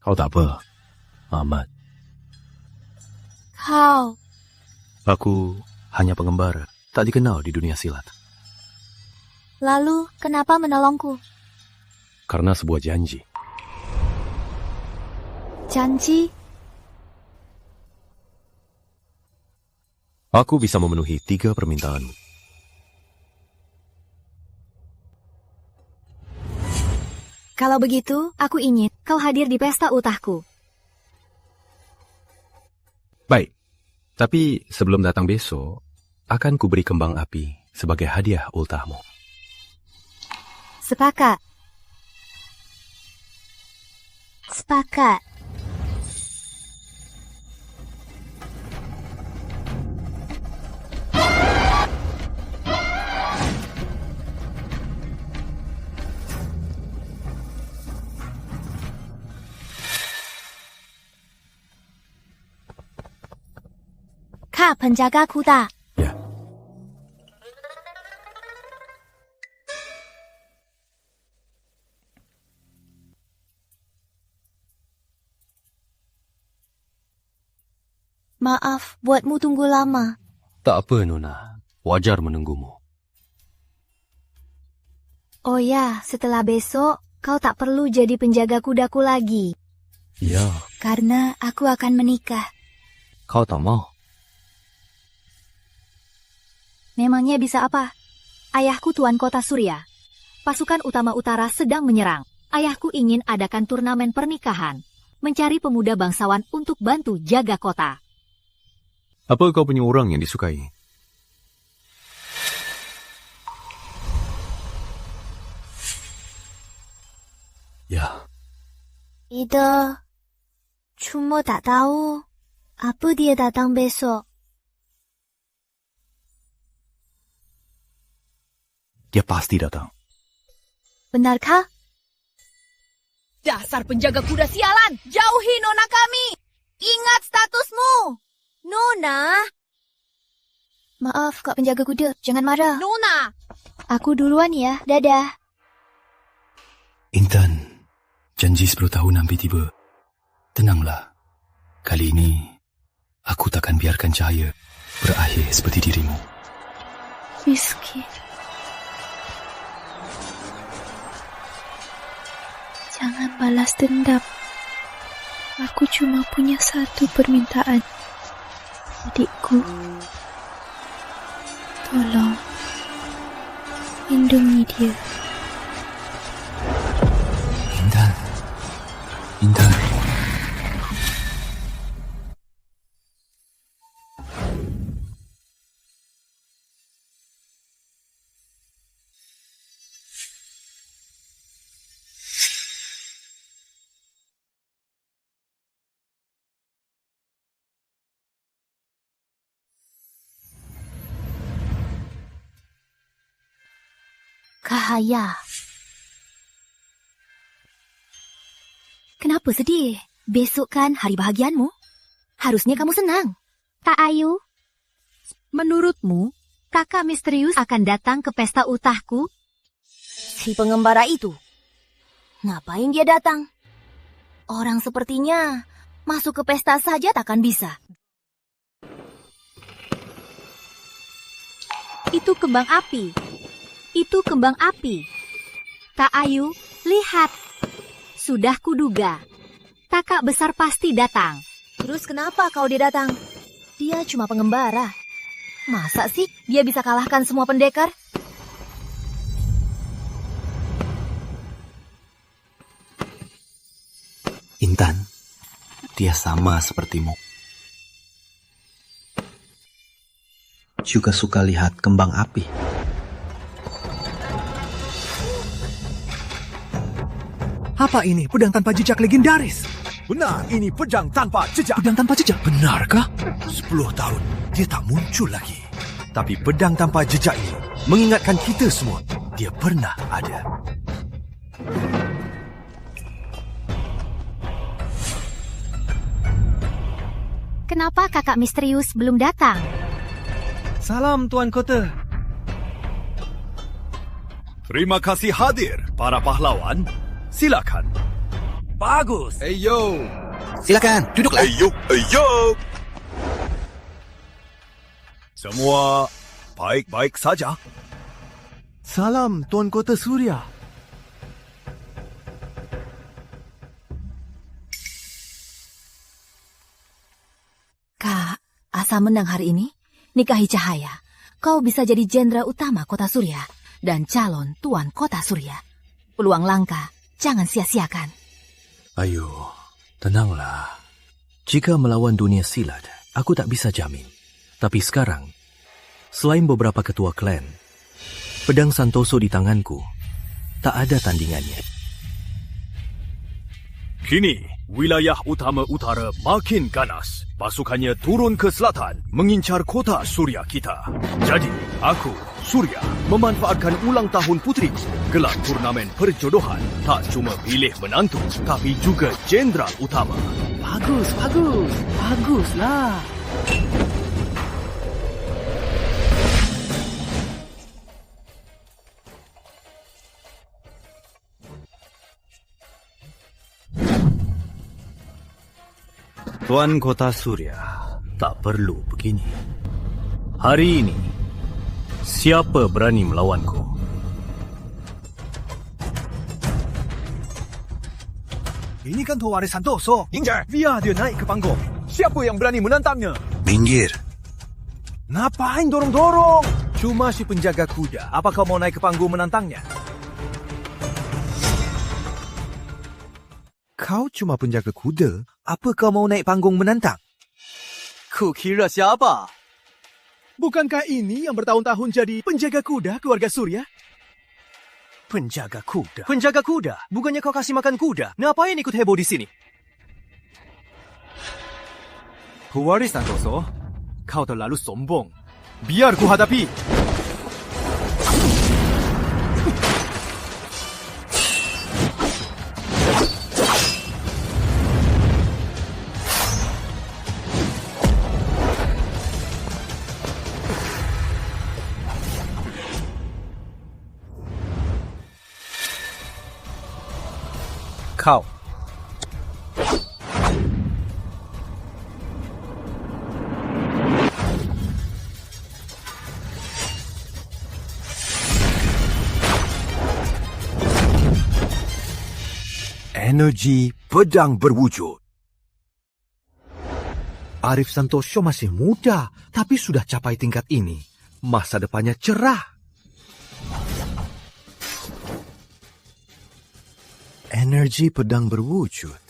Kau tak apa, Ahmad. Kau... Aku hanya pengembara, tak dikenal di dunia silat. Lalu, kenapa menolongku? Karena sebuah janji. Janji? Aku bisa memenuhi 3 permintaanmu. Kalau begitu, aku ingin kau hadir di pesta ultahku. Baik, tapi sebelum datang besok, akan kuberi kembang api sebagai hadiah ultahmu. Sepakat. Sepakat. Kak, penjaga kuda. Ya. Maaf, buatmu tunggu lama. Tak apa, Nona. Wajar menunggumu. Oh ya, setelah besok, kau tak perlu jadi penjaga kudaku lagi. Ya. Karena aku akan menikah. Kau tak mau? Memangnya bisa apa? Ayahku Tuan Kota Surya. Pasukan utama utara sedang menyerang. Ayahku ingin adakan turnamen pernikahan. Mencari pemuda bangsawan untuk bantu jaga kota. Apa kau punya orang yang disukai? Ya. Ida, cuma tak tahu apa dia datang besok. Dia pasti datang. Benarkah? Dasar penjaga kuda sialan! Jauhi Nona kami! Ingat statusmu! Nona! Maaf, Kak penjaga kuda. Jangan marah. Nona! Aku duluan ya. Dadah. Intan, janji 10 tahun hampir tiba. Tenanglah. Kali ini, aku takkan biarkan cahaya berakhir seperti dirimu. Rizky. Jangan balas dendam. Aku cuma punya satu permintaan. Adikku. Tolong. Lindungi dia. Intan. Intan. Cahaya. Kenapa sedih? Besok kan hari bahagianmu. Harusnya kamu senang. Tak Ayu? Menurutmu, kakak misterius akan datang ke pesta ultahku? Si pengembara itu. Ngapain dia datang? Orang sepertinya masuk ke pesta saja takkan bisa. Itu kembang api. Itu kembang api. Kak Ayu, lihat. Sudah kuduga. Kakak besar pasti datang. Terus kenapa kau dia datang? Dia cuma pengembara. Masa sih dia bisa kalahkan semua pendekar? Intan, dia sama sepertimu. Juga suka lihat kembang api. Apa ini pedang tanpa jejak legendaris? Benar, ini pedang tanpa jejak. Pedang tanpa jejak, benarkah? 10 tahun, dia tak muncul lagi. Tapi pedang tanpa jejak ini mengingatkan kita semua, dia pernah ada. Kenapa kakak misterius belum datang? Salam Tuan Kota. Terima kasih hadir, para pahlawan. Silakan. Bagus. Yo. Silakan, duduklah. Ayo. Semua baik-baik saja. Salam, Tuan Kota Suria. Kak, asa menang hari ini. Nikahi Cahaya. Kau bisa jadi jenderal utama Kota Surya dan calon Tuan Kota Surya. Peluang langka, jangan sia-siakan. Ayo, tenanglah. Jika melawan dunia silat, aku tak bisa jamin. Tapi sekarang, selain beberapa ketua klan, pedang Santoso di tanganku, tak ada tandingannya. Kini, wilayah utama utara makin ganas. Pasukannya turun ke selatan mengincar kota Surya kita. Jadi, aku, Surya, memanfaatkan ulang tahun putriku. Gelar turnamen perjodohan tak cuma pilih menantu, tapi juga jenderal utama. Baguslah. Tuan Kota Surya, tak perlu begini. Hari ini, siapa berani melawanku? Ini kan Tuan Waris Santoso. Injar. Biar dia naik ke panggung. Siapa yang berani menantangnya? Minggir. Ngapain dorong-dorong? Cuma si penjaga kuda. Apa kau mau naik ke panggung menantangnya? Kau cuma penjaga kuda? Apa kau mau naik panggung menantang? Kukira siapa? Bukankah ini yang bertahun-tahun jadi penjaga kuda keluarga Surya? Penjaga kuda? Penjaga kuda? Bukannya kau kasih makan kuda? Ngapain ikut heboh di sini? Waris Santoso, kau terlalu sombong. Biar ku hadapi. Kau. Energi pedang berwujud. Arif Santoso masih muda, tapi sudah capai tingkat ini. Masa depannya cerah. Energi pedang berwujud.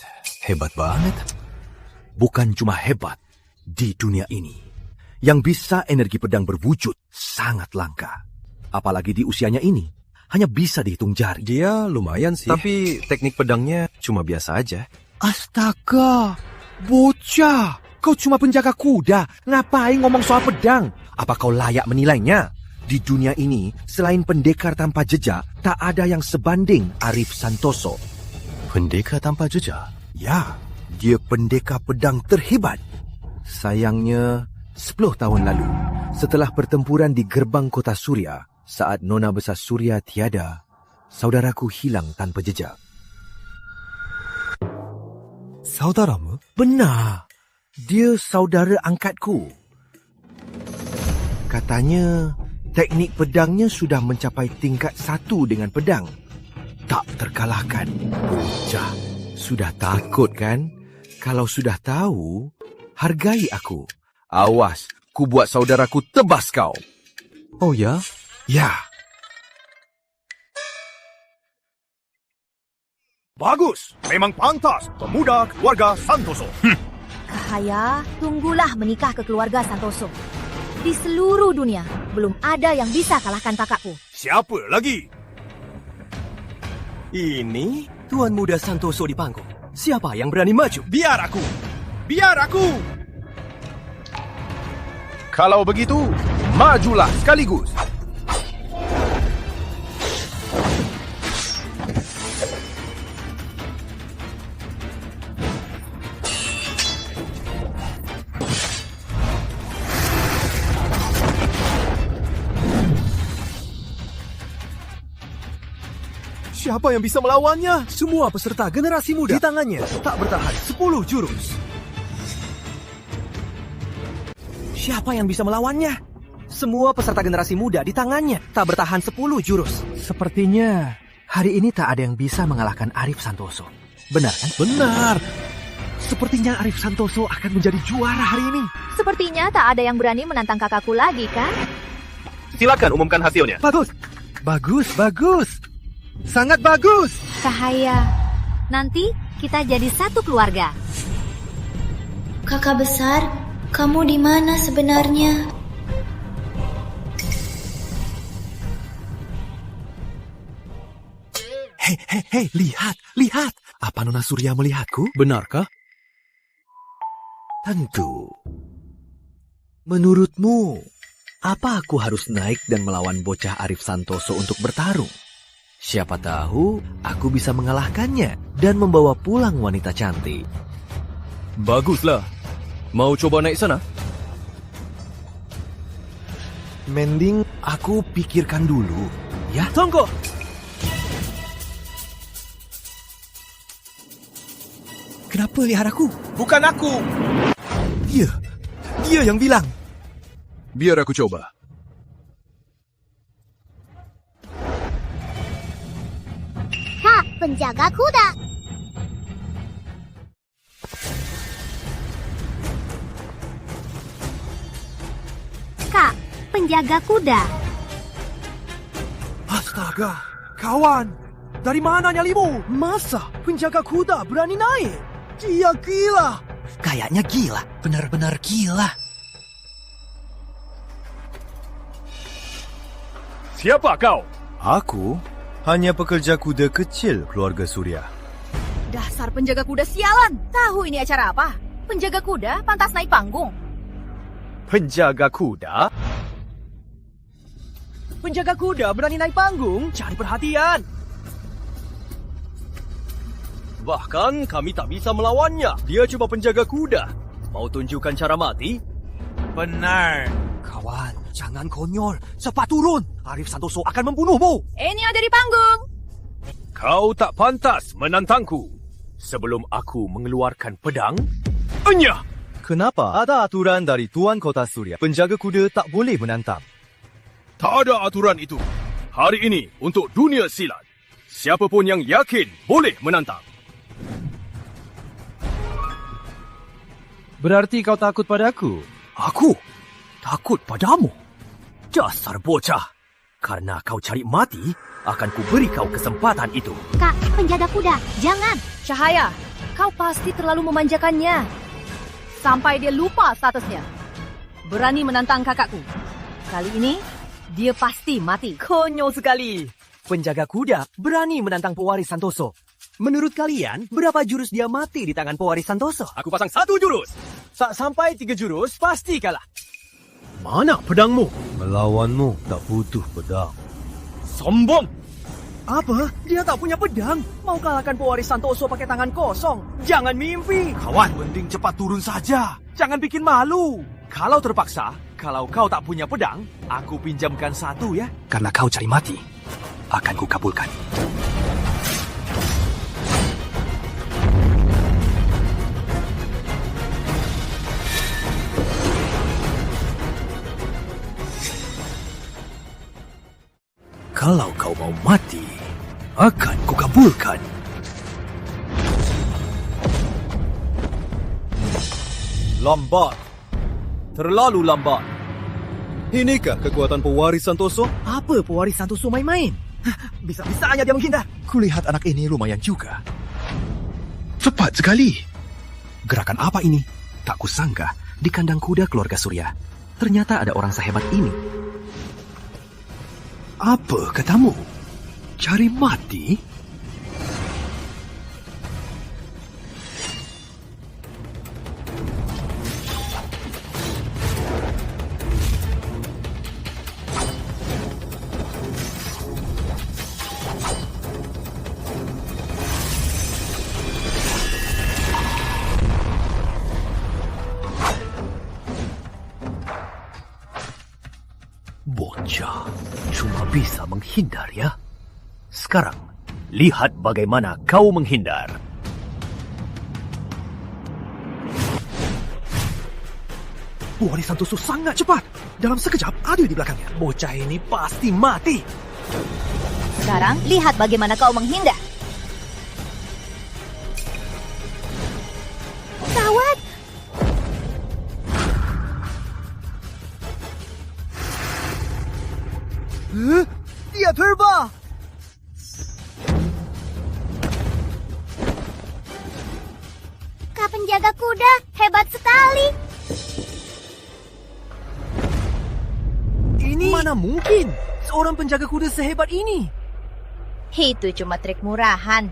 Hebat banget. Bukan cuma hebat. Di dunia ini, yang bisa energi pedang berwujud sangat langka. Apalagi di usianya ini, hanya bisa dihitung jari. Dia lumayan sih. Tapi teknik pedangnya cuma biasa aja. Astaga, bocah. Kau cuma penjaga kuda. Ngapain ngomong soal pedang? Apa kau layak menilainya? Di dunia ini, selain pendekar tanpa jejak, tak ada yang sebanding Arif Santoso. Pendekar tanpa jejak? Ya, dia pendekar pedang terhebat. Sayangnya, 10 tahun lalu, setelah pertempuran di gerbang kota Surya, saat Nona Besar Surya tiada, saudaraku hilang tanpa jejak. Saudaramu? Benar. Dia saudara angkatku. Katanya, teknik pedangnya sudah mencapai tingkat 1 dengan pedang. Tak terkalahkan. Bocah, sudah takut kan? Kalau sudah tahu, hargai aku. Awas, ku buat saudaraku tebas kau. Oh ya? Ya. Bagus, memang pantas pemuda keluarga Santoso. Cahaya, tunggulah menikah ke keluarga Santoso. Di seluruh dunia, belum ada yang bisa kalahkan kakakku. Siapa lagi? Ini Tuan Muda Santoso di panggung. Siapa yang berani maju? Biar aku. Kalau begitu, majulah sekaligus. Siapa yang bisa melawannya? Semua peserta generasi muda di tangannya tak bertahan 10 jurus. Siapa yang bisa melawannya? Semua peserta generasi muda di tangannya tak bertahan 10 jurus. Sepertinya hari ini tak ada yang bisa mengalahkan Arif Santoso. Benar kan? Benar. Sepertinya Arif Santoso akan menjadi juara hari ini. Sepertinya tak ada yang berani menantang kakakku lagi, kan? Silakan umumkan hasilnya. Bagus. Bagus, bagus. Sangat bagus. Cahaya. Nanti kita jadi satu keluarga. Kakak besar, kamu di mana sebenarnya? Hei, lihat. Apa Nona Surya melihatku? Benarkah? Tentu. Menurutmu, apa aku harus naik dan melawan bocah Arif Santoso untuk bertarung? Siapa tahu aku bisa mengalahkannya dan membawa pulang wanita cantik. Baguslah. Mau coba naik sana? Mending aku pikirkan dulu, ya? Tunggu. Kenapa lihat aku? Bukan aku. Dia yang bilang. Biar aku coba. Kak, penjaga kuda. Kak, penjaga kuda. Astaga, kawan. Dari mana nyalimu? Masa penjaga kuda berani naik? Dia gila. Kayaknya gila, benar-benar gila. Siapa kau? Aku hanya pekerja kuda kecil keluarga Surya. Dasar penjaga kuda sialan. Tahu ini acara apa? Penjaga kuda pantas naik panggung. Penjaga kuda? Penjaga kuda berani naik panggung? Cari perhatian. Bahkan kami tak bisa melawannya. Dia cuma penjaga kuda. Mau tunjukkan cara mati? Benar. Kawan, jangan konyol. Cepat turun. Arif Santoso akan membunuhmu. Ini ada di panggung. Kau tak pantas menantangku. Sebelum aku mengeluarkan pedang, enyah! Kenapa? Ada aturan dari Tuan Kota Surya. Penjaga kuda tak boleh menantang. Tak ada aturan itu. Hari ini untuk dunia silat. Siapapun yang yakin boleh menantang. Berarti kau takut padaku? Aku? Takut padamu? Dasar bocah. Karena kau cari mati, akan kuberi kau kesempatan itu. Kak, penjaga kuda, jangan. Cahaya, kau pasti terlalu memanjakannya. Sampai dia lupa statusnya. Berani menantang kakakku. Kali ini, dia pasti mati. Konyol sekali. Penjaga kuda berani menantang pewaris Santoso. Menurut kalian, berapa jurus dia mati di tangan pewaris Santoso? Aku pasang 1 jurus. Tak sampai 3 jurus, pasti kalah. Mana pedangmu? Melawanmu tak butuh pedang. Sombong! Apa? Dia tak punya pedang? Mau kalahkan pewaris Santoso pakai tangan kosong? Jangan mimpi! Kawan, mending cepat turun saja. Jangan bikin malu. Kalau terpaksa, kalau kau tak punya pedang, aku pinjamkan 1 ya. Karena kau cari mati, akan kukabulkan. Kalau kau mau mati, akan kukabulkan. Lambat. Terlalu lambat. Inikah kekuatan pewaris Santoso? Apa pewaris Santoso main-main? Bisa-bisanya dia menghindar. Kulihat anak ini lumayan juga. Cepat sekali. Gerakan apa ini? Tak kusangka di kandang kuda keluarga Surya. Ternyata ada orang sehebat ini. Apa katamu? Cari mati? Bocah, cuma bisa menghindar ya. Sekarang, Lihat bagaimana kau menghindar. Pewaris Santoso sangat cepat. Dalam sekejap, Adil di belakangnya. Bocah ini pasti mati. Sekarang, lihat bagaimana kau menghindar. Gawat! Dia terbang! Kak penjaga kuda, hebat sekali. Ini... Mana mungkin seorang penjaga kuda sehebat ini? Itu cuma trik murahan.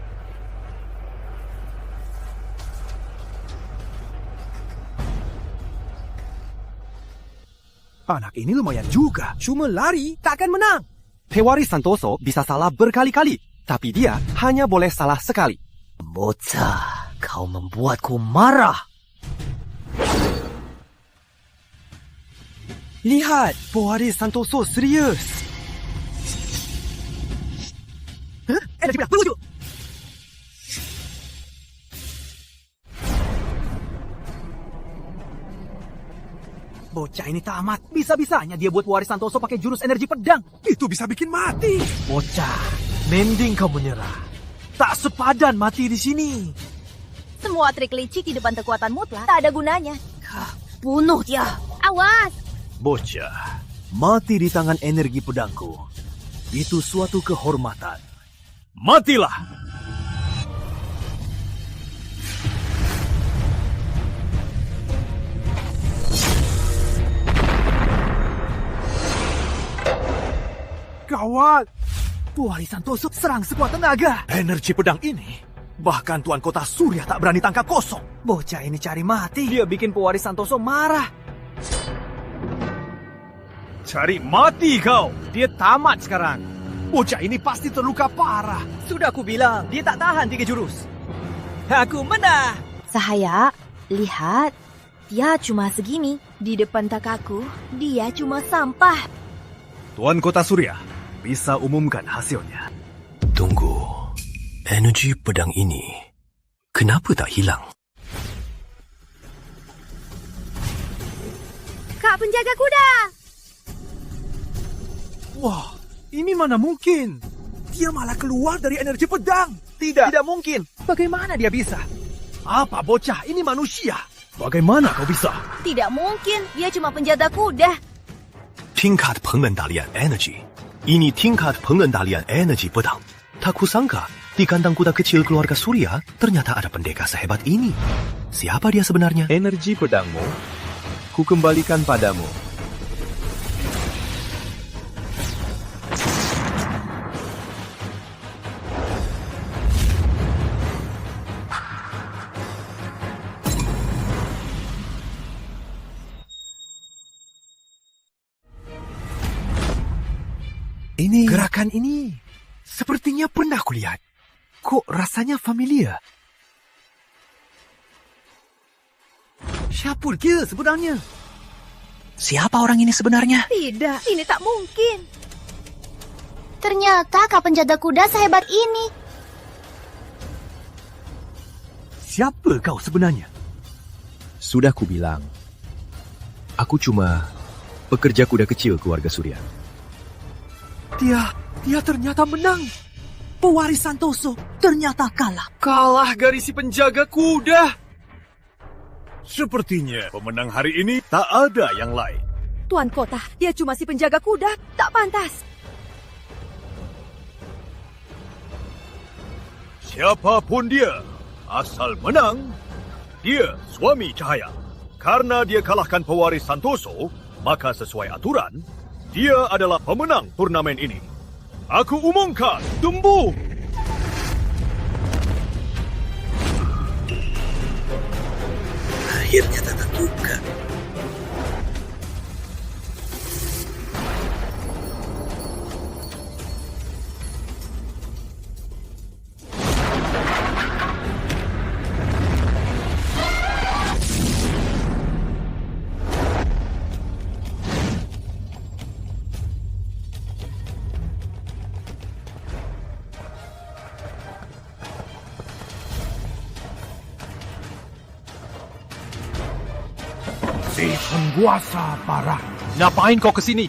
Anak ini lumayan juga. Cuma lari takkan menang. Pewaris Santoso bisa salah berkali-kali, tapi dia hanya boleh salah sekali. Bocah, kau membuatku marah. Lihat, Pewaris Santoso serius. Energi pedak meluncur. Bocah ini tamat. Bisa-bisanya dia buat Pewaris Santoso pakai jurus energi pedang. Itu bisa bikin mati. Bocah, mending kau menyerah. Tak sepadan mati di sini. Semua trik licik di depan kekuatan mutlak tak ada gunanya. Bunuh dia. Awas! Bocah, mati di tangan energi pedangku. Itu suatu kehormatan. Matilah! Gawat. Pewaris Santoso serang sekuat tenaga. Energi pedang ini, bahkan Tuan Kota Surya tak berani tangkap kosong. Bocah ini cari mati. Dia bikin Pewaris Santoso marah. Cari mati kau! Dia tamat sekarang. Bocah ini pasti terluka parah. Sudah aku bilang, dia tak tahan 3 jurus. Aku menang. Sahaya, lihat. Dia cuma segini. Di depan takaku, dia cuma sampah. Tuan Kota Surya, bisa umumkan hasilnya. Tunggu, energi pedang ini kenapa tak hilang? Kak penjaga kuda! Wah, ini mana mungkin? Dia malah keluar dari energi pedang. Tidak mungkin. Bagaimana dia bisa? Apa bocah? Ini manusia. Bagaimana kau bisa? Tidak mungkin, dia cuma penjaga kuda. Tingkat pengendalian energi. Ini tingkat pengendalian energi pedang. Tak kusangka, di kandang kuda kecil keluarga Surya, ternyata ada pendekar sehebat ini. Siapa dia sebenarnya? Energi pedangmu, ku kembalikan padamu. Gerakan ini sepertinya pernah kulihat. Kok rasanya familiar? Siapa dia sebenarnya? Siapa orang ini sebenarnya? Tidak, ini tak mungkin. Ternyata kak penjaga kuda sehebat ini. Siapa kau sebenarnya? Sudah kubilang, aku cuma pekerja kuda kecil keluarga Surya. Dia ternyata menang. Pewaris Santoso ternyata kalah. Kalah dari si penjaga kuda. Sepertinya pemenang hari ini tak ada yang lain. Tuan Kota, dia cuma si penjaga kuda, tak pantas. Siapapun dia, asal menang, dia suami Cahaya. Karena dia kalahkan pewaris Santoso, maka sesuai aturan, dia adalah pemenang turnamen ini. Aku umumkan, Dumbu! Akhirnya datang juga. Si penguasa barat. Ngapain kau kesini?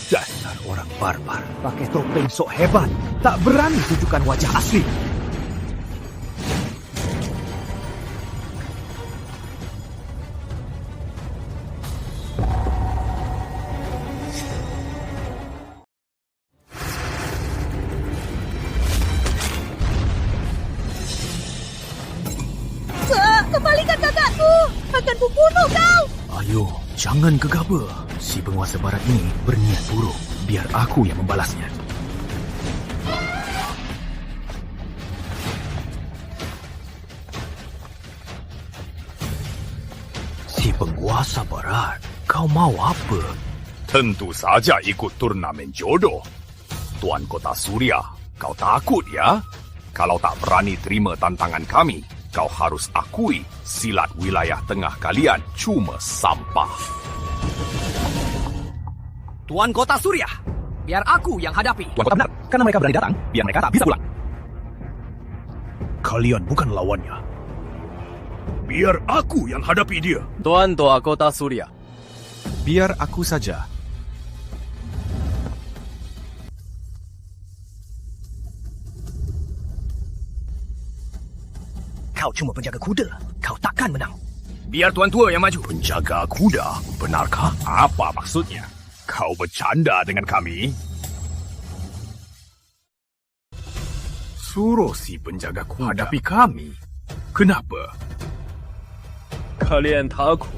Dasar orang barbar. Pakai topeng sok hebat. Tak berani tunjukkan wajah asli. Kembalikan kakakku. Akan kubunuh kau. Ayo, jangan gegabah. Si penguasa barat ini berniat buruk. Biar aku yang membalasnya. Si penguasa barat, kau mau apa? Tentu saja ikut turnamen jodoh. Tuan Kota Surya, kau takut ya? Kalau tak berani terima tantangan kami, kau harus akui silat wilayah tengah kalian cuma sampah. Tuan Kota Surya, biar aku yang hadapi. Tuan Kota benar, karena mereka berani datang, biar mereka tak bisa pulang. Kalian bukan lawannya. Biar aku yang hadapi dia. Tuan Toa Kota Surya. Biar aku saja. Kau cuma penjaga kuda. Kau takkan menang. Biar Tuan Tua yang maju. Penjaga kuda, benarkah? Apa maksudnya? Kau bercanda dengan kami? Suruh si penjaga kuda hadapi kami. Kenapa? Kalian takut?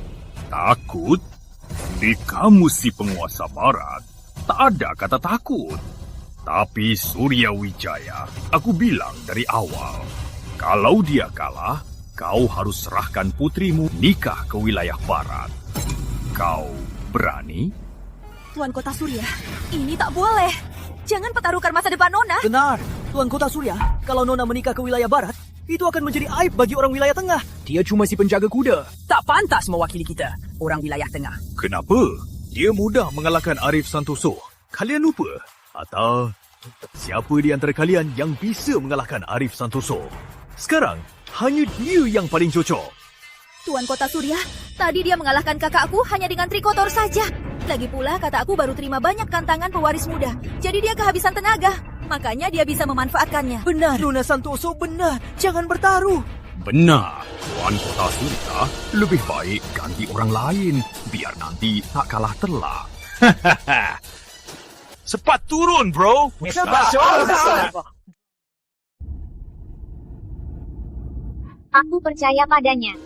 Takut? Di kamu si penguasa barat, tak ada kata takut. Tapi Surya Wijaya, aku bilang dari awal, kalau dia kalah, kau harus serahkan putrimu nikah ke wilayah barat. Kau berani? Tuan Kota Surya, ini tak boleh. Jangan pertaruhkan masa depan Nona. Benar, Tuan Kota Surya. Kalau Nona menikah ke wilayah barat, itu akan menjadi aib bagi orang wilayah tengah. Dia cuma si penjaga kuda. Tak pantas mewakili kita, orang wilayah tengah. Kenapa? Dia mudah mengalahkan Arif Santoso. Kalian lupa? Atau siapa di antara kalian yang bisa mengalahkan Arif Santoso? Sekarang, hanya dia yang paling cocok. Tuan Kota Surya, tadi dia mengalahkan kakakku hanya dengan trikotor saja. Lagi pula kakakku baru terima banyak tantangan pewaris muda. Jadi dia kehabisan tenaga. Makanya dia bisa memanfaatkannya. Benar, Nona Santoso benar. Jangan bertaruh. Benar, Tuan Kota Surya, lebih baik ganti orang lain, biar nanti tak kalah telak. Cepat turun, bro! Aku percaya padanya.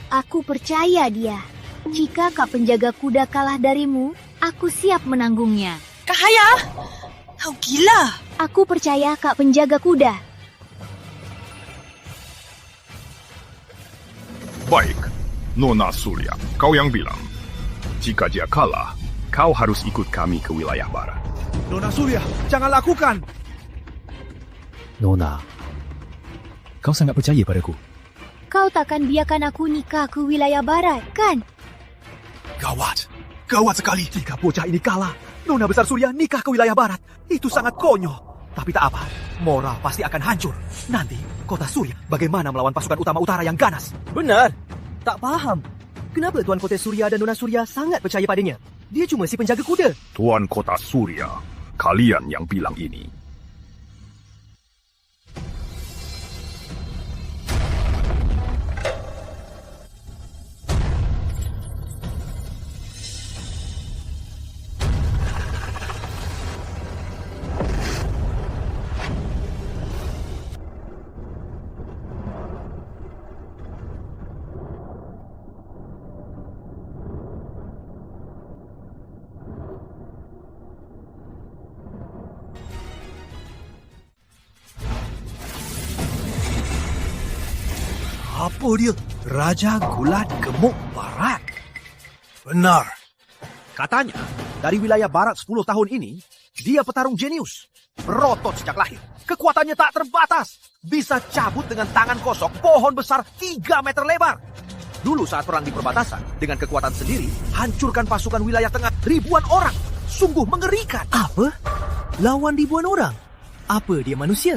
Aku percaya dia. Jika Kak Penjaga Kuda kalah darimu, aku siap menanggungnya. Cahaya, kau gila. Aku percaya Kak Penjaga Kuda. Baik, Nona Surya, kau yang bilang. Jika dia kalah, kau harus ikut kami ke wilayah barat. Nona Surya, jangan lakukan. Nona, kau sangat percaya padaku. Kau takkan biarkan aku nikah ke wilayah barat, kan? Gawat. Gawat sekali. Jika bocah ini kalah, Nona Besar Surya nikah ke wilayah barat. Itu sangat konyol. Tapi tak apa, moral pasti akan hancur. Nanti, Kota Surya bagaimana melawan pasukan utama utara yang ganas? Benar. Tak paham. Kenapa Tuan Kota Surya dan Nona Surya sangat percaya padanya? Dia cuma si penjaga kuda. Tuan Kota Surya, kalian yang bilang ini. Apa dia? Raja Gulat Gemuk Barat. Benar. Katanya, dari wilayah barat 10 tahun ini, dia petarung jenius. Berotot sejak lahir. Kekuatannya tak terbatas. Bisa cabut dengan tangan kosong pohon besar 3 meter lebar. Dulu saat perang di perbatasan, dengan kekuatan sendiri, hancurkan pasukan wilayah tengah ribuan orang. Sungguh mengerikan. Apa? Lawan ribuan orang? Apa dia manusia?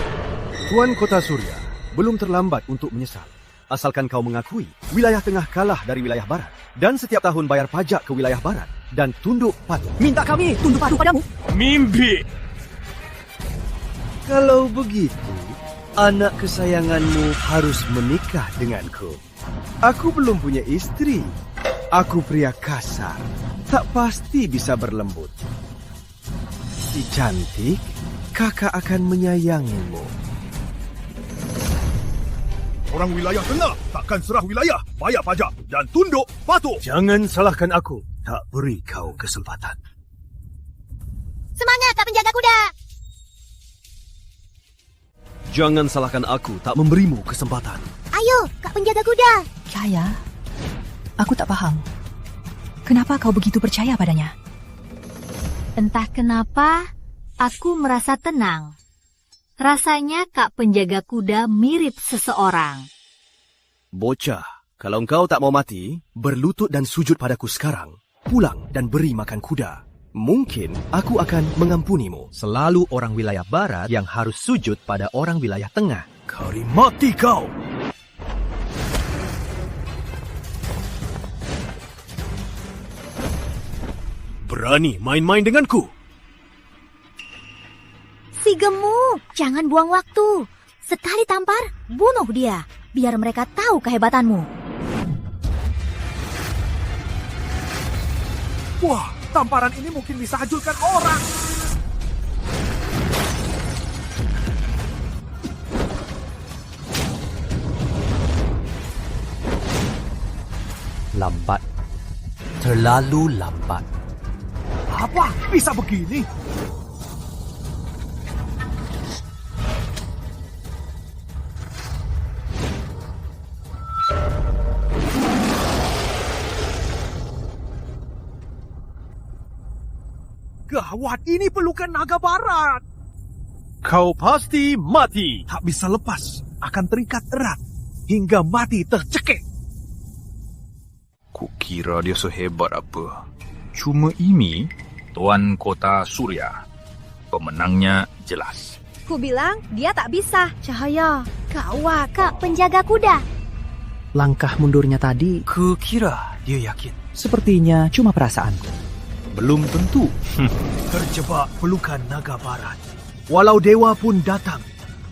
Tuan Kota Surya, belum terlambat untuk menyesal. asalkan kau mengakui wilayah tengah kalah dari wilayah barat dan setiap tahun bayar pajak ke wilayah barat dan tunduk patuh. Minta kami tunduk patuh padamu. Mimpi! Kalau begitu, anak kesayanganmu harus menikah denganku. Aku belum punya istri. Aku pria kasar, tak pasti bisa berlembut. Si cantik, kakak akan menyayangimu. Orang wilayah tengah takkan serah wilayah, bayar pajak dan tunduk patuh. Jangan salahkan aku, tak beri kau kesempatan. Semangat, Kak Penjaga Kuda! Jangan salahkan aku, tak memberimu kesempatan. Ayo, Kak Penjaga Kuda! Cahaya, aku tak paham. Kenapa kau begitu percaya padanya? Entah kenapa, aku merasa tenang. Rasanya Kak Penjaga Kuda mirip seseorang. Bocah, kalau engkau tak mau mati, berlutut dan sujud padaku sekarang. Pulang dan beri makan kuda. Mungkin aku akan mengampunimu. Selalu orang wilayah barat yang harus sujud pada orang wilayah tengah. Kari mati kau! Berani main-main denganku? Si gemuk, jangan buang waktu. Sekali tampar, bunuh dia. Biar mereka tahu kehebatanmu. Wah, tamparan ini mungkin bisa hancurkan orang. Lambat. Terlalu lambat. Apa? Bisa begini? Gawat, ini pelukan naga barat. Kau pasti mati. Tak bisa lepas, akan terikat erat hingga mati tercekik. Kukira dia sehebat apa. Cuma ini Tuan Kota Surya. Pemenangnya jelas. Ku bilang dia tak bisa. Cahaya, gawat, Kak Penjaga Kuda. Langkah mundurnya tadi Kukira dia yakin. sepertinya cuma perasaanku. Belum tentu. Terjebak pelukan naga barat. Walau dewa pun datang,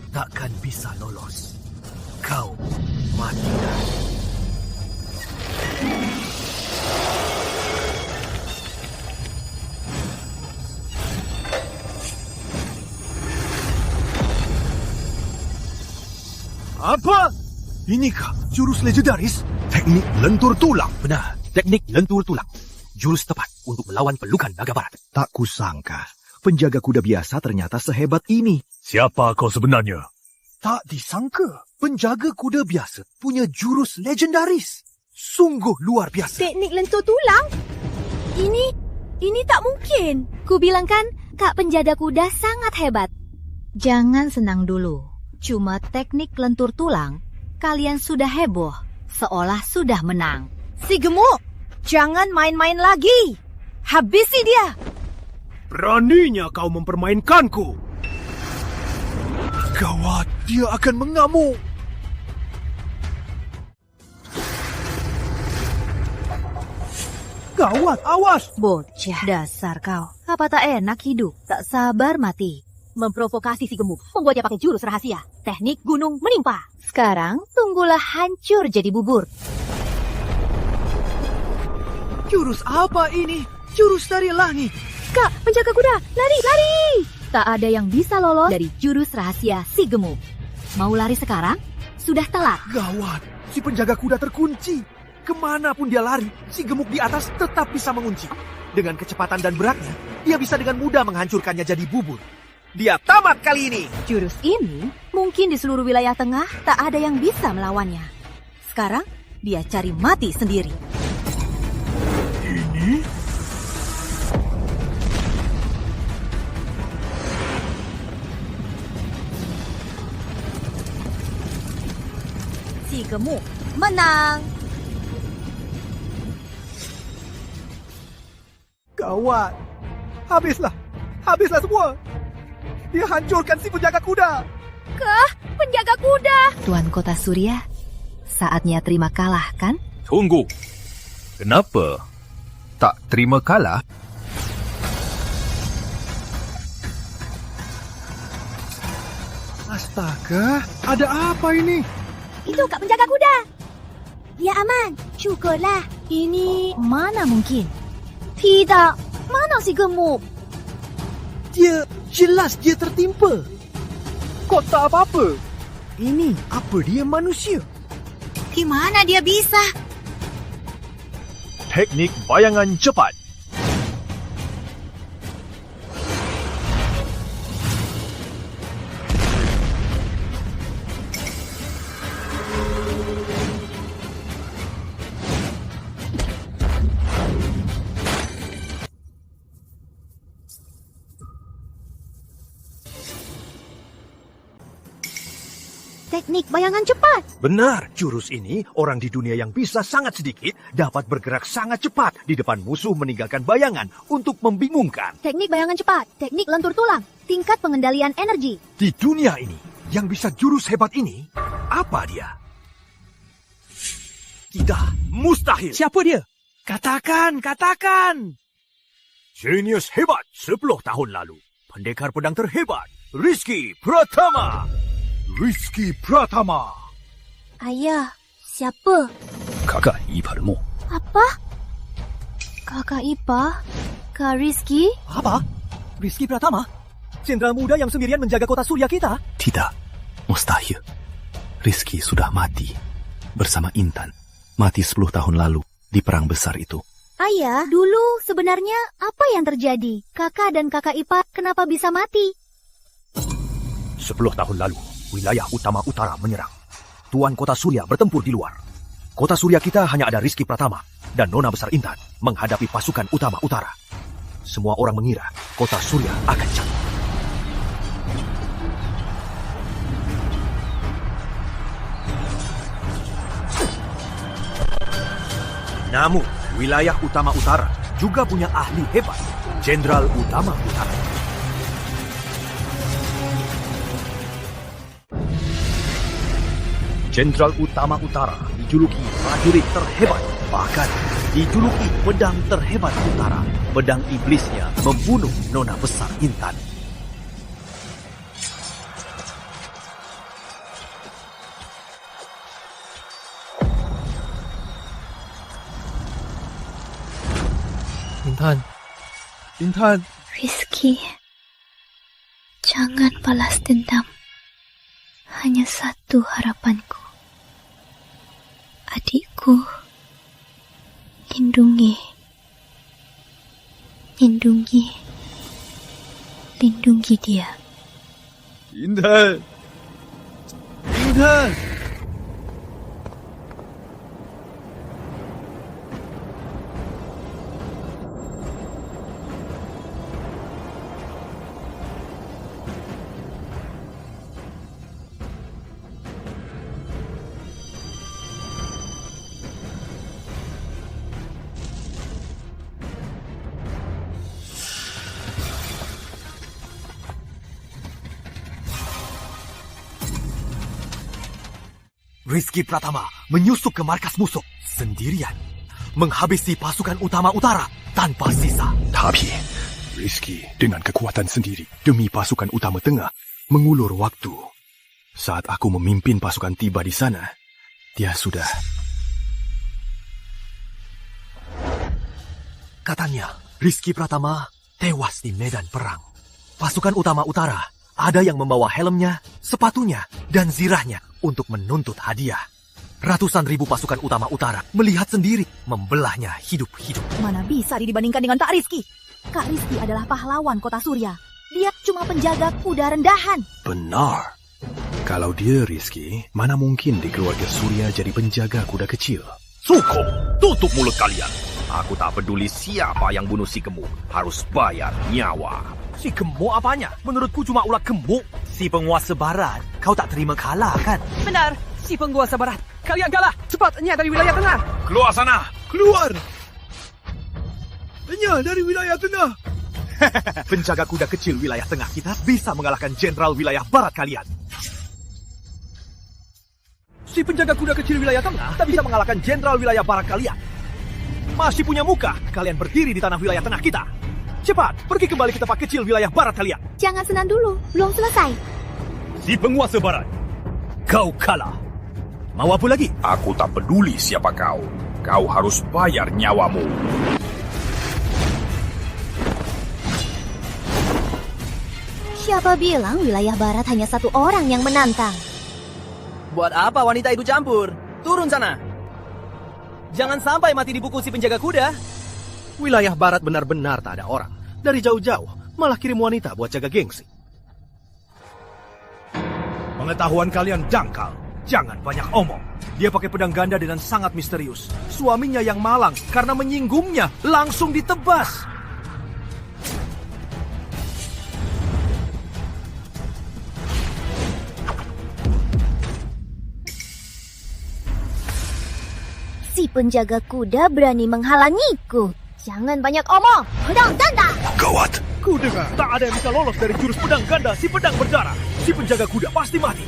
takkan bisa lolos. Kau mati. Apa? Inikah jurus legendaris? Teknik lentur tulang. Benar, teknik lentur tulang. Jurus tepat untuk melawan pelukan naga barat. Tak kusangka, penjaga kuda biasa ternyata sehebat ini. Siapa kau sebenarnya? Tak disangka, penjaga kuda biasa punya jurus legendaris. Sungguh luar biasa. Teknik lentur tulang? Ini tak mungkin. Ku bilang kan, Kak Penjaga Kuda sangat hebat. Jangan senang dulu. Cuma teknik lentur tulang, kalian sudah heboh, seolah sudah menang. Si gemuk, jangan main-main lagi. Habisi dia. Beraninya kau mempermainkanku. Gawat, dia akan mengamuk. Gawat, awas. Bocah dasar kau. Apa tak enak hidup, tak sabar mati. Memprovokasi si gemuk, membuatnya pakai jurus rahasia. Teknik gunung menimpa. Sekarang, tunggulah hancur jadi bubur. Jurus apa ini? Jurus dari langit. Kak, penjaga kuda, lari, lari! Tak ada yang bisa lolos dari jurus rahasia si gemuk. Mau lari sekarang? Sudah telat. Gawat, si penjaga kuda terkunci. Kemanapun dia lari, si gemuk di atas tetap bisa mengunci. Dengan kecepatan dan beratnya, dia bisa dengan mudah menghancurkannya jadi bubur. Dia tamat kali ini. Jurus ini mungkin di seluruh wilayah tengah tak ada yang bisa melawannya. Sekarang dia cari mati sendiri. Ini? Si gemuk menang. Gawat. Habislah semua. Dia hancurkan si penjaga kuda. Penjaga kuda! Tuan Kota Surya, Saatnya terima kalah, kan? Tunggu. Kenapa tak terima kalah? Astaga, ada apa ini? Itu Kak Penjaga Kuda. Dia aman. Syukurlah. Ini mana mungkin? Tidak. Mana si gemuk? Jelas dia tertimpa. Kok tak apa-apa? Ini apa dia manusia? Di mana dia bisa? Teknik bayangan cepat. Teknik bayangan cepat. Benar, jurus ini orang di dunia yang bisa sangat sedikit dapat bergerak sangat cepat di depan musuh meninggalkan bayangan untuk membingungkan. Teknik bayangan cepat. Teknik lentur tulang. Tingkat pengendalian energi. Di dunia ini, yang bisa jurus hebat ini, apa dia? Tidak, mustahil. Siapa dia? Katakan. Genius hebat 10 tahun lalu. Pendekar pedang terhebat, Rizky Pratama. Ayah, siapa? Kakak iparmu. Apa? Kakak ipar? Kak Rizky? Apa? Rizky Pratama? Jenderal muda yang sendirian menjaga kota Surya kita? Tidak, mustahil. Rizky sudah mati bersama Intan. Mati 10 tahun lalu di perang besar itu. Ayah, dulu sebenarnya apa yang terjadi? Kakak dan kakak ipar kenapa bisa mati? 10 tahun lalu, wilayah utama utara menyerang. Tuan Kota Surya bertempur di luar. Kota Surya kita hanya ada Rizky Pratama dan Nona Besar Intan menghadapi pasukan utama utara. Semua orang mengira Kota Surya akan jatuh. Namun, wilayah utama utara juga punya ahli hebat, Jenderal Utama Utara. Jenderal Utama Utara dijuluki prajurit terhebat, bahkan dijuluki pedang terhebat utara. Pedang iblisnya membunuh Nona Besar Intan. Intan. Rizky, jangan balas dendam. Hanya satu harapanku. Adikku, lindungi, lindungi dia. Intan. Rizky Pratama menyusup ke markas musuh sendirian, menghabisi pasukan utama utara tanpa sisa. Tapi Rizky dengan kekuatan sendiri demi pasukan utama tengah mengulur waktu. Saat aku memimpin pasukan tiba di sana, dia sudah... Katanya, Rizky Pratama tewas di medan perang. Pasukan utama utara ada yang membawa helmnya, sepatunya, dan zirahnya untuk menuntut hadiah. Ratusan ribu pasukan utama utara melihat sendiri, membelahnya hidup-hidup. Mana bisa dibandingkan dengan Kak Rizky? Kak Rizky adalah pahlawan Kota Surya. Dia cuma penjaga kuda rendahan. Benar. Kalau dia Rizky, mana mungkin di keluarga Surya jadi penjaga kuda kecil? Cukup, tutup mulut kalian. Aku tak peduli siapa yang bunuh si gemuk, harus bayar nyawa. Si gemuk apanya? Menurutku cuma ulat gemuk. Si penguasa barat, kau tak terima kalah kan? Benar, si penguasa barat. Kalian kalah. Cepatnya dari wilayah tengah. Keluar sana. Keluar! Hanya dari wilayah tengah. Penjaga kuda kecil wilayah tengah kita bisa mengalahkan jenderal wilayah barat kalian. Si penjaga kuda kecil wilayah tengah tak bisa mengalahkan jenderal wilayah barat kalian. Masih punya muka, kalian berdiri di tanah wilayah tengah kita. Cepat, pergi kembali ke tempat kecil wilayah barat kalian. Jangan senang dulu, belum selesai. Si penguasa barat, kau kalah. Mau apa lagi? Aku tak peduli siapa kau. Kau harus bayar nyawamu. Siapa bilang wilayah barat hanya satu orang yang menantang? Buat apa wanita itu campur? Turun sana. Jangan sampai mati dipukul si penjaga kuda. Wilayah barat benar-benar tak ada orang. Dari jauh-jauh, malah kirim wanita buat jaga gengsi. Pengetahuan kalian dangkal. Jangan banyak omong. Dia pakai pedang ganda dengan sangat misterius. Suaminya yang malang karena menyinggungnya langsung ditebas. Si penjaga kuda berani menghalangiku. Jangan banyak omong. Pedang ganda. Gawat. Ku dengar tak ada yang bisa lolos dari jurus pedang ganda si pedang berdarah. Si penjaga kuda pasti mati.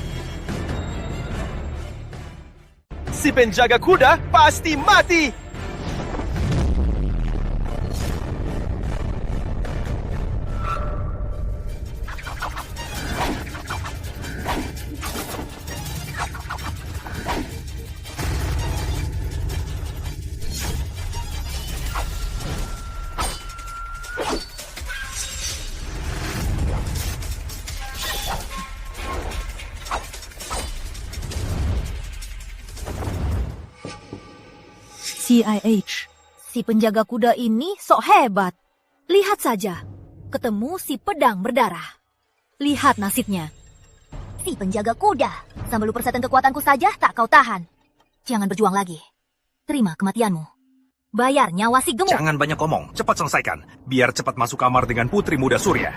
Si penjaga kuda pasti mati. CIH. Si penjaga kuda ini sok hebat. Lihat saja, ketemu si pedang berdarah. Lihat nasibnya. Si penjaga kuda. Sambil persetan kekuatanku saja tak kau tahan. Jangan berjuang lagi. Terima kematianmu. Bayar nyawa si gemuk. Jangan banyak omong, cepat selesaikan. Biar cepat masuk kamar dengan putri muda Surya.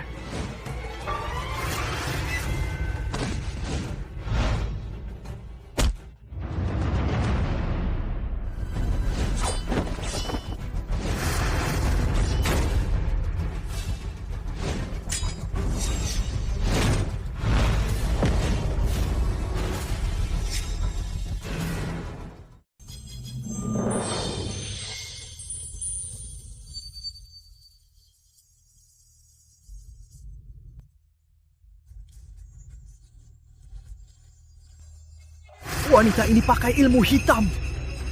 Wanita ini pakai ilmu hitam.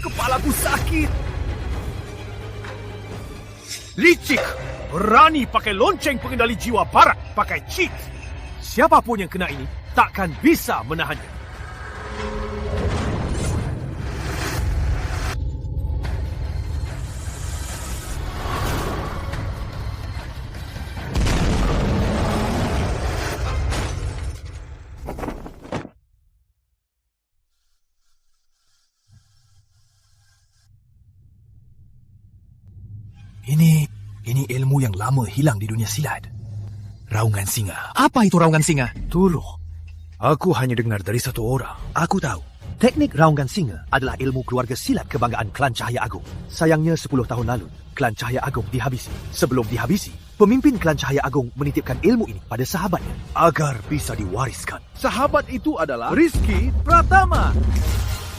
Kepalaku sakit. Licik. Berani pakai lonceng pengendali jiwa barat. Pakai cheat. Siapapun yang kena ini takkan bisa menahannya. Ini ilmu yang lama hilang di dunia silat. Raungan singa. Apa itu raungan singa? Dulu, aku hanya dengar dari satu orang. Aku tahu. Teknik raungan singa adalah ilmu keluarga silat kebanggaan klan Cahaya Agung. Sayangnya 10 tahun lalu, klan Cahaya Agung dihabisi. Sebelum dihabisi, pemimpin klan Cahaya Agung menitipkan ilmu ini pada sahabatnya agar bisa diwariskan. Sahabat itu adalah Rizky Pratama.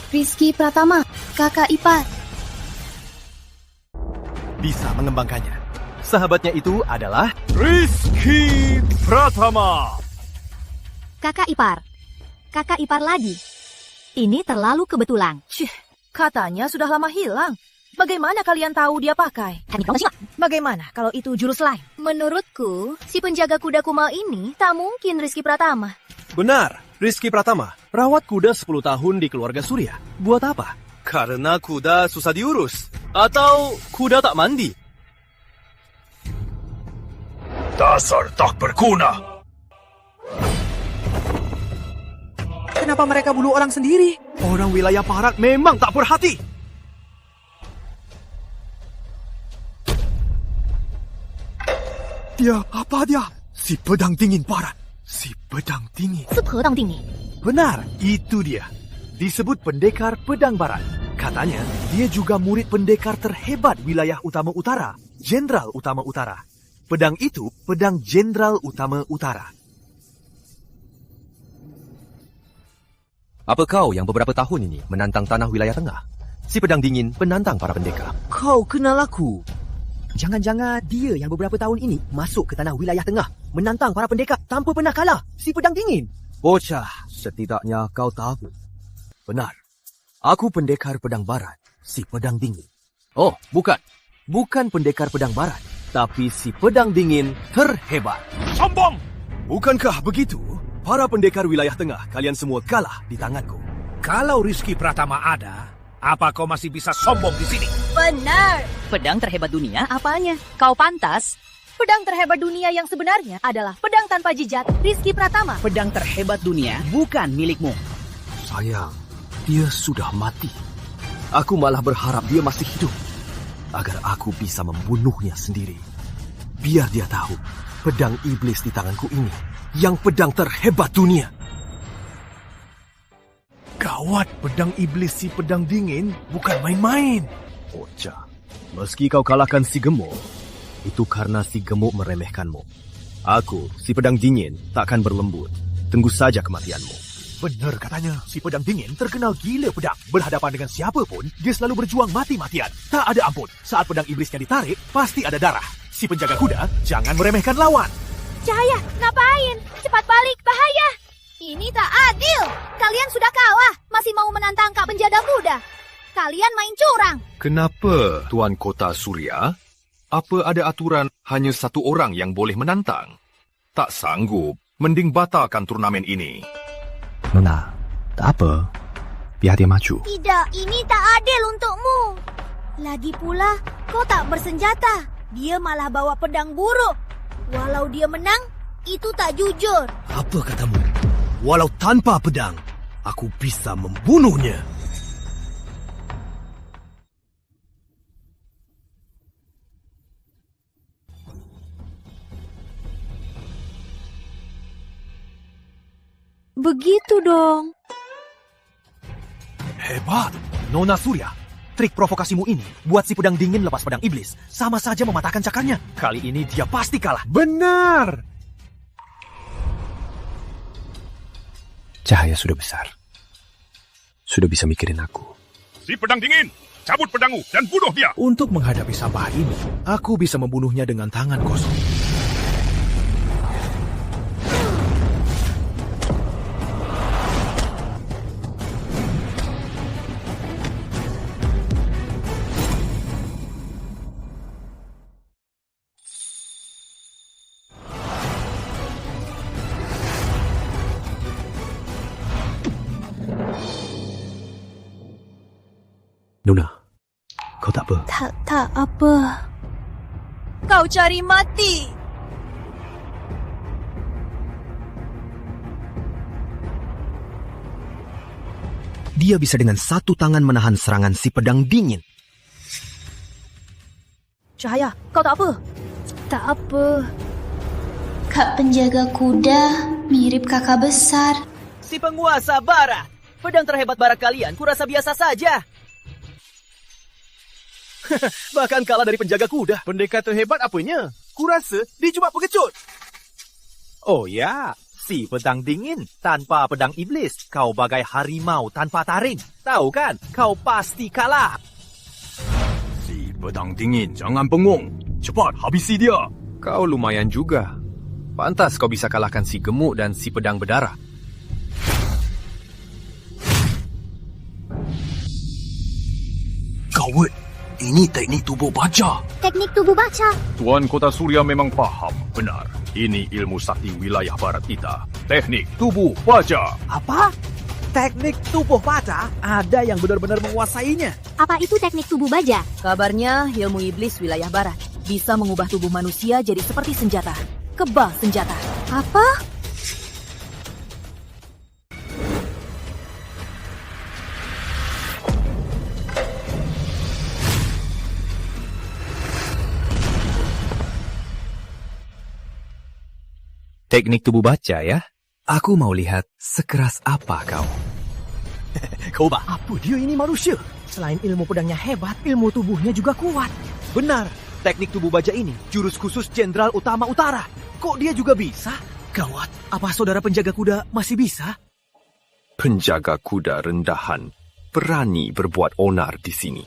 Rizky Pratama, kakak ipar. Bisa mengembangkannya. Sahabatnya itu adalah Rizky Pratama. Kakak ipar. Kakak ipar lagi. Ini terlalu kebetulan. Katanya sudah lama hilang. Bagaimana kalian tahu dia pakai? Bagaimana kalau itu jurus lain? Menurutku, si penjaga kuda kumal ini tak mungkin Rizky Pratama. Benar, Rizky Pratama. Rawat kuda 10 tahun di keluarga Surya. Buat apa? Karena kuda susah diurus. Atau kuda tak mandi. Dasar tak berguna. Kenapa mereka bunuh orang sendiri? Orang wilayah barat memang tak berhati. Dia, apa dia? Si pedang dingin barat. Si pedang dingin. Pedang dingin. Benar, itu dia. Disebut pendekar pedang barat. Katanya, dia juga murid pendekar terhebat wilayah utama utara, Jenderal Utama Utara. Pedang itu, pedang Jenderal Utama Utara. Apa kau yang beberapa tahun ini menantang tanah wilayah tengah? Si Pedang Dingin penantang para pendekar. Kau kenal aku? Jangan-jangan dia yang beberapa tahun ini masuk ke tanah wilayah tengah, menantang para pendekar tanpa pernah kalah, si Pedang Dingin. Bocah, setidaknya kau tahu. Benar, aku pendekar pedang barat, si Pedang Dingin. Oh, bukan. Bukan pendekar pedang barat, tapi si Pedang Dingin terhebat. Sombong! Bukankah begitu? Para pendekar wilayah tengah, kalian semua kalah di tanganku. Kalau Rizky Pratama ada, apa kau masih bisa sombong di sini? Benar. Pedang terhebat dunia Apanya? Kau pantas? Pedang terhebat dunia yang sebenarnya adalah pedang tanpa jejak Rizky Pratama. Pedang terhebat dunia bukan milikmu. Sayang, dia sudah mati. Aku malah berharap dia masih hidup, agar aku bisa membunuhnya sendiri. Biar dia tahu, pedang iblis di tanganku ini yang pedang terhebat dunia. Gawat, pedang iblis si Pedang Dingin bukan main-main. Bocah, meski kau kalahkan si Gemuk, itu karena si Gemuk meremehkanmu. Aku, si Pedang Dingin, takkan berlembut. Tunggu saja kematianmu. Benar katanya, si Pedang Dingin terkenal gila pedang. Berhadapan dengan siapapun, dia selalu berjuang mati-matian. Tak ada ampun. Saat pedang iblisnya ditarik, pasti ada darah. Si penjaga kuda, jangan meremehkan lawan. Cahaya, ngapain? Cepat balik, bahaya! Ini tak adil. Kalian sudah kalah, masih mau menantang Kak Penjaga Kuda. Kalian main curang. Kenapa, Tuan Kota Surya? Apa ada aturan hanya satu orang yang boleh menantang? Tak sanggup, mending batalkan turnamen ini. Nona, tak apa. Biar dia maju. Tidak, ini tak adil untukmu. Lagi pula, kau tak bersenjata. Dia malah bawa pedang buruk. Walau dia menang, itu tak jujur. Apa katamu? Walau tanpa pedang, aku bisa membunuhnya. Begitu dong. Hebat, Nona Surya. Trik provokasimu ini buat si Pedang Dingin lepas pedang iblis. Sama saja mematahkan cakarnya. Kali ini dia pasti kalah. Benar. Cahaya sudah besar. Sudah bisa mikirin aku. Si Pedang Dingin, cabut pedangmu dan bunuh dia. Untuk menghadapi sampah ini, aku bisa membunuhnya dengan tangan kosong. Nona, kau tak apa? Tak apa. Kau cari mati. Dia bisa dengan satu tangan menahan serangan si Pedang Dingin. Cahaya, kau tak apa? Tak apa. Kak Penjaga Kuda mirip kakak besar. Si penguasa barat. Pedang terhebat barat kalian kurasa biasa saja. Bahkan kalah dari penjaga kuda. Pendekar terhebat apanya? Kurasa dia cuma pengecut. Oh ya, si Pedang Dingin tanpa pedang iblis, kau bagai harimau tanpa taring. Tahu kan, kau pasti kalah. Si Pedang Dingin, jangan bengong. Cepat, habisi dia. Kau lumayan juga. Pantas kau bisa kalahkan si Gemuk dan si Pedang Berdarah. Gawat, ini teknik tubuh baja. Teknik tubuh baca. Tuan Kota Surya memang paham. Benar, ini ilmu sakti wilayah barat kita. Teknik tubuh baja. Apa? Teknik tubuh baja? Ada yang benar-benar menguasainya. Apa itu teknik tubuh baja? Kabarnya ilmu iblis wilayah barat bisa mengubah tubuh manusia jadi seperti senjata. Kebal senjata. Apa? Teknik tubuh baca ya? Aku mau lihat sekeras apa kau. Koba, apa dia ini manusia? Selain ilmu pedangnya hebat, ilmu tubuhnya juga kuat. Benar, teknik tubuh baja ini jurus khusus Jenderal Utama Utara. Kok dia juga bisa? Gawat, apa saudara penjaga kuda masih bisa? penjaga kuda rendahan berani berbuat onar di sini.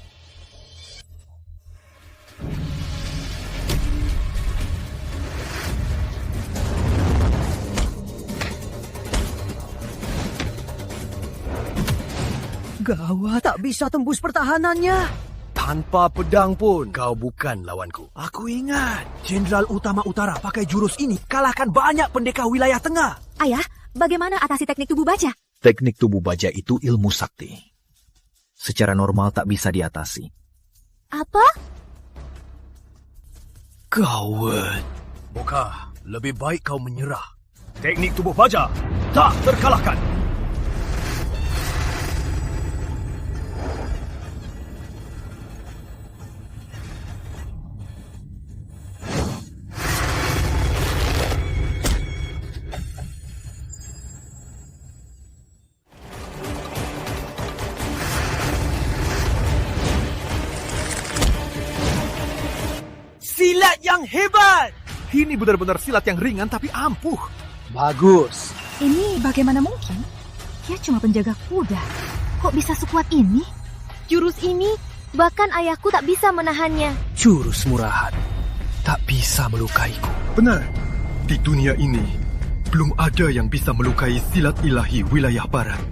Gawat, tak bisa tembus pertahanannya. Tanpa pedang pun, kau bukan lawanku. Aku ingat, Jenderal Utama Utara pakai jurus ini kalahkan banyak pendekar wilayah tengah. Ayah, bagaimana atasi teknik tubuh baja? Teknik tubuh baja itu ilmu sakti. Secara normal tak bisa diatasi. Apa? Gawat. Boka, lebih baik kau menyerah. Teknik tubuh baja tak terkalahkan. Silat yang hebat! Ini benar-benar silat yang ringan tapi ampuh. Bagus. Ini bagaimana mungkin? Dia cuma penjaga kuda. Kok bisa sekuat ini? Jurus ini, bahkan ayahku tak bisa menahannya. Jurus murahan tak bisa melukaiku. Benar. Di dunia ini, belum ada yang bisa melukai silat ilahi wilayah barat.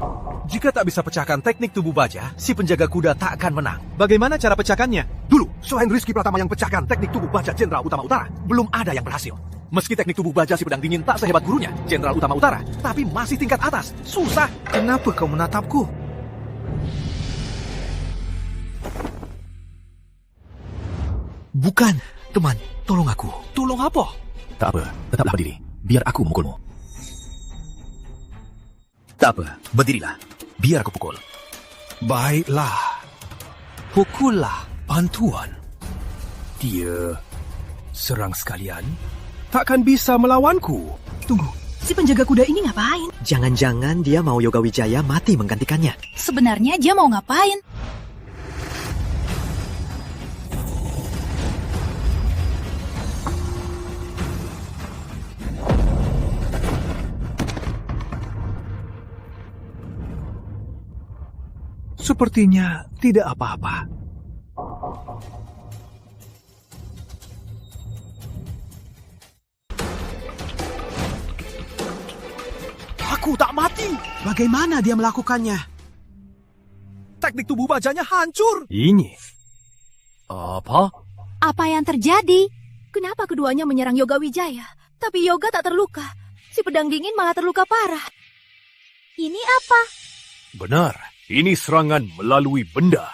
Jika tak bisa pecahkan teknik tubuh baja, si penjaga kuda tak akan menang. Bagaimana cara pecahkannya? Dulu, selain Rizky Pratama yang pecahkan teknik tubuh baja Jenderal Utama Utara, belum ada yang berhasil. Meski teknik tubuh baja si pedang dingin tak sehebat gurunya, Jenderal Utama Utara, tapi masih tingkat atas. Susah. Kenapa kau menatapku? Bukan, teman. Tolong aku. Tolong apa? Tak apa, tetaplah berdiri. Biar aku memukulmu. Tak apa, berdirilah. Biar aku pukul. Baiklah. Pukullah, bantuan. Dia serang sekalian. Takkan bisa melawanku. Tunggu, si penjaga kuda ini ngapain? Jangan-jangan dia mau Yoga Wijaya mati menggantikannya. Sebenarnya dia mau ngapain? Sepertinya tidak apa-apa. Aku tak mati. Bagaimana dia melakukannya? Teknik tubuh bajanya hancur. Ini apa? Apa yang terjadi? Kenapa keduanya menyerang Yoga Wijaya? Tapi Yoga tak terluka. Si pedang dingin malah terluka parah. Ini apa? Benar, ini serangan melalui benda.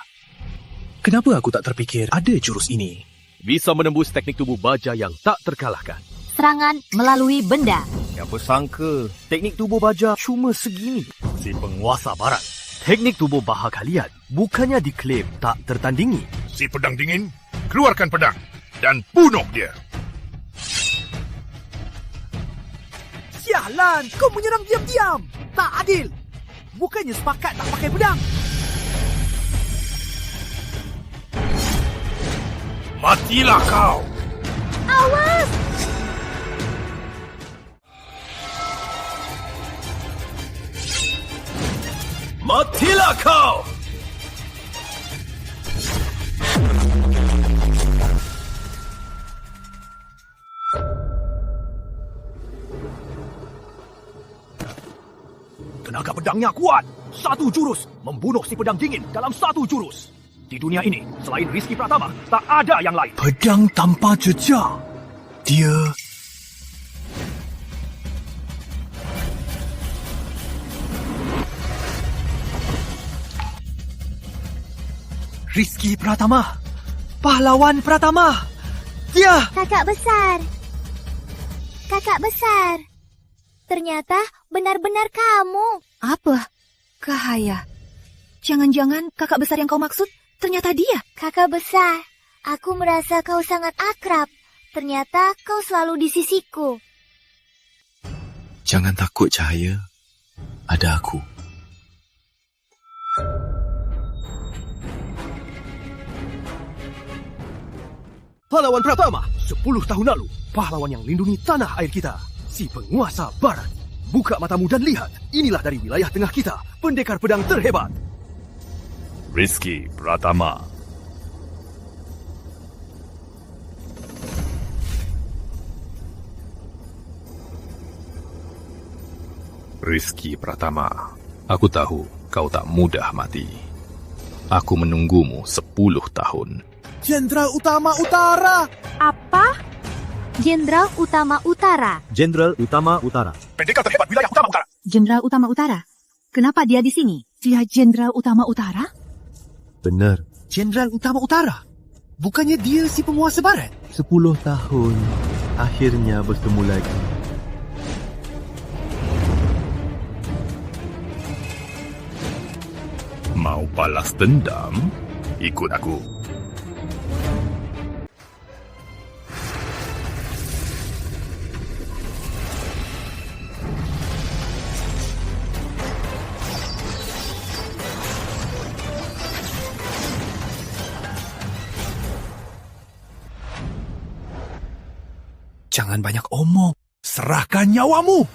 Kenapa aku tak terpikir ada jurus ini? Bisa menembus teknik tubuh baja yang tak terkalahkan. Serangan melalui benda. Siapa sangka teknik tubuh baja cuma segini. Si penguasa barat. Teknik tubuh baha kalian bukannya diklaim tak tertandingi. Si pedang dingin, keluarkan pedang dan bunuh dia. Sialan, kau menyerang diam-diam. Tak adil. Bukannya sepakat tak pakai pedang. Matilah kau. Awas! Matilah kau! Tenaga pedangnya kuat. Satu jurus membunuh si pedang dingin dalam satu jurus. Di dunia ini, selain Rizky Pratama, tak ada yang lain. Pedang tanpa jejak. Dia... Rizky Pratama. Pahlawan Pratama. Dia... Kakak besar. Kakak besar. Ternyata benar-benar kamu. Apa? Cahaya. Jangan-jangan kakak besar yang kau maksud ternyata dia. Kakak besar, aku merasa kau sangat akrab. Ternyata kau selalu di sisiku. Jangan takut, Cahaya. Ada aku. Pahlawan Pratama, 10 tahun lalu, pahlawan yang lindungi tanah air kita, si penguasa barat. buka matamu dan lihat. Inilah dari wilayah tengah kita, pendekar pedang terhebat. Rizky Pratama. Rizky Pratama, aku tahu kau tak mudah mati. Aku menunggumu 10 tahun. Jenderal Utama Utara! Apa? Jenderal Utama Utara. Jenderal Utama Utara. Pendekar terhebat wilayah Utama Utara. Jenderal Utama Utara? Kenapa dia di sini? Dia Jenderal Utama Utara? Benar. Jenderal Utama Utara? Bukannya dia si penguasa barat? 10 tahun. Akhirnya bertemu lagi. Mau balas dendam? Ikut aku. Jangan banyak omong. Serahkan nyawamu.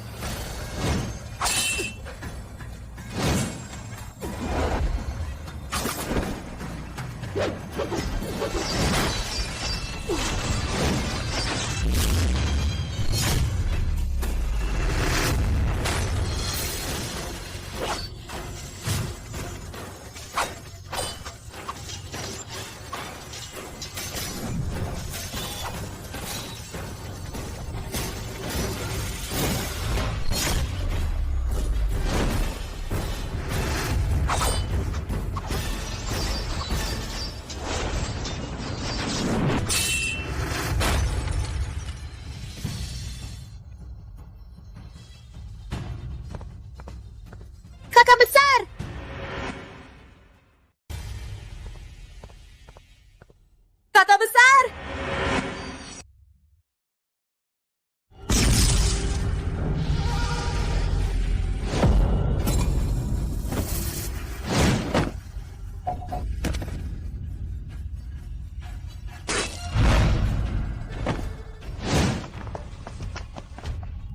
Kakak besar! Kakak besar!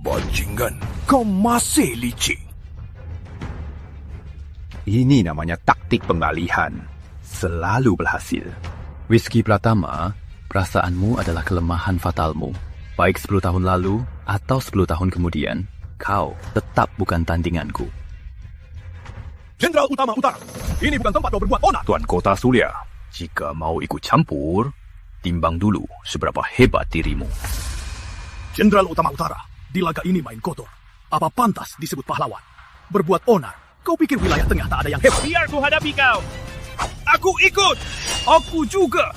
Bajingan, kau masih licik. Ini namanya taktik pengalihan. Selalu berhasil. Rizky Pratama, perasaanmu adalah kelemahan fatalmu. Baik 10 tahun lalu atau 10 tahun kemudian, kau tetap bukan tandinganku. Jenderal Utama Utara, ini bukan tempat kau berbuat onar. Tuan Kota Surya, jika mau ikut campur, timbang dulu seberapa hebat dirimu. Jenderal Utama Utara, di laga ini main kotor. Apa pantas disebut pahlawan? Berbuat onar. Kau pikir wilayah tengah tak ada yang hebat? Biar ku hadapi kau. Aku ikut. Aku juga.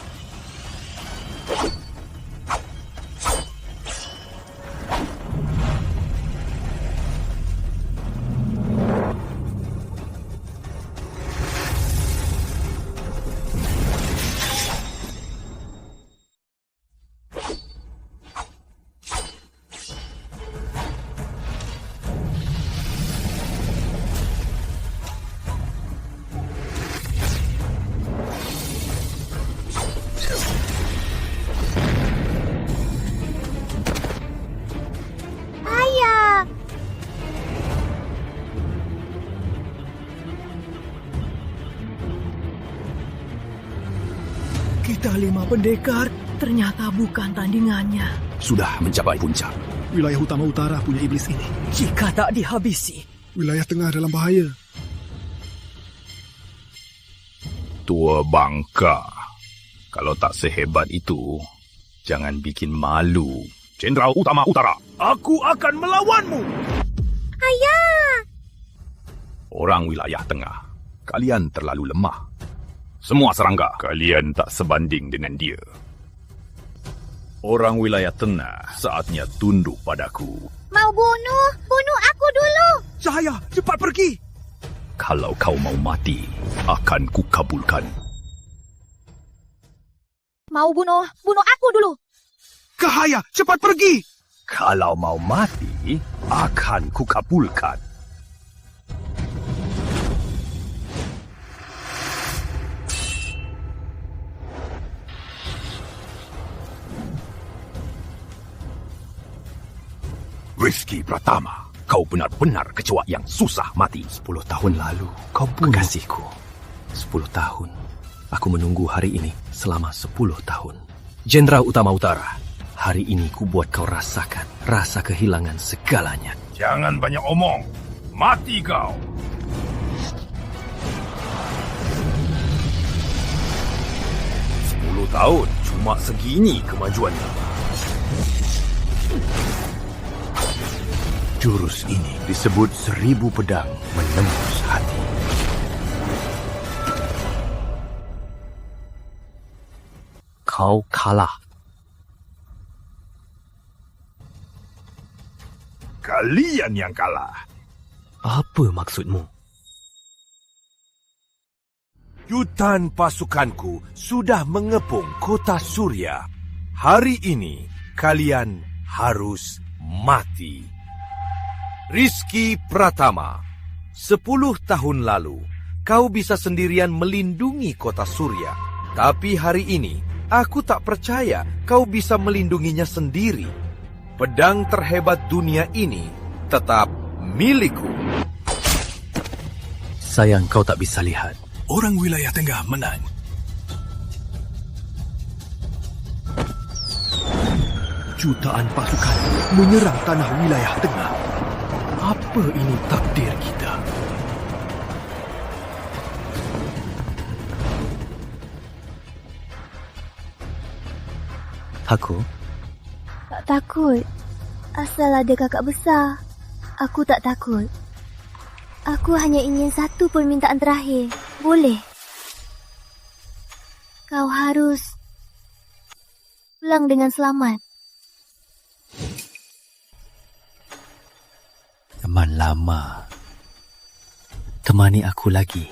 Kita 5 pendekar ternyata bukan tandingannya. Sudah mencapai puncak. Wilayah Utama Utara punya iblis ini. Jika tak dihabisi, Wilayah tengah dalam bahaya. Tua bangka. Kalau tak sehebat itu, jangan bikin malu. Jenderal Utama Utara. Aku akan melawanmu. Ayah! Orang wilayah tengah. Kalian terlalu lemah. Semua serangga, kalian tak sebanding dengan dia. Orang wilayah tengah saatnya tunduk padaku. Mau bunuh? Bunuh aku dulu! Cahaya, cepat pergi! Kalau kau mau mati, akan kukabulkan. Mau bunuh? Bunuh aku dulu! Cahaya, cepat pergi! Kalau mau mati, akan kukabulkan. Rizky Pratama, kau benar-benar kecoak yang susah mati. 10 tahun lalu, kau bunuh kekasihku. 10 tahun. Aku menunggu hari ini selama 10 tahun. Jenderal Utama Utara, hari ini ku buat kau rasakan rasa kehilangan segalanya. Jangan banyak omong. Mati kau. Tahun cuma segini kemajuannya. Jurus ini disebut 1000 pedang menembus hati. Kau kalah. Kalian yang kalah. Apa maksudmu? Jutaan pasukanku sudah mengepung kota Surya. Hari ini kalian harus mati. Rizky Pratama, 10 tahun lalu kau bisa sendirian melindungi kota Surya. Tapi hari ini aku tak percaya kau bisa melindunginya sendiri. Pedang terhebat dunia ini tetap milikku. Sayang kau tak bisa lihat. Orang wilayah tengah menang. Jutaan pasukan menyerang tanah wilayah tengah. Apa ini takdir kita? Aku? Tak takut. Asal ada kakak besar. Aku tak takut. Aku hanya ingin satu permintaan terakhir. Boleh? Kau harus pulang dengan selamat. Teman lama. Temani aku lagi.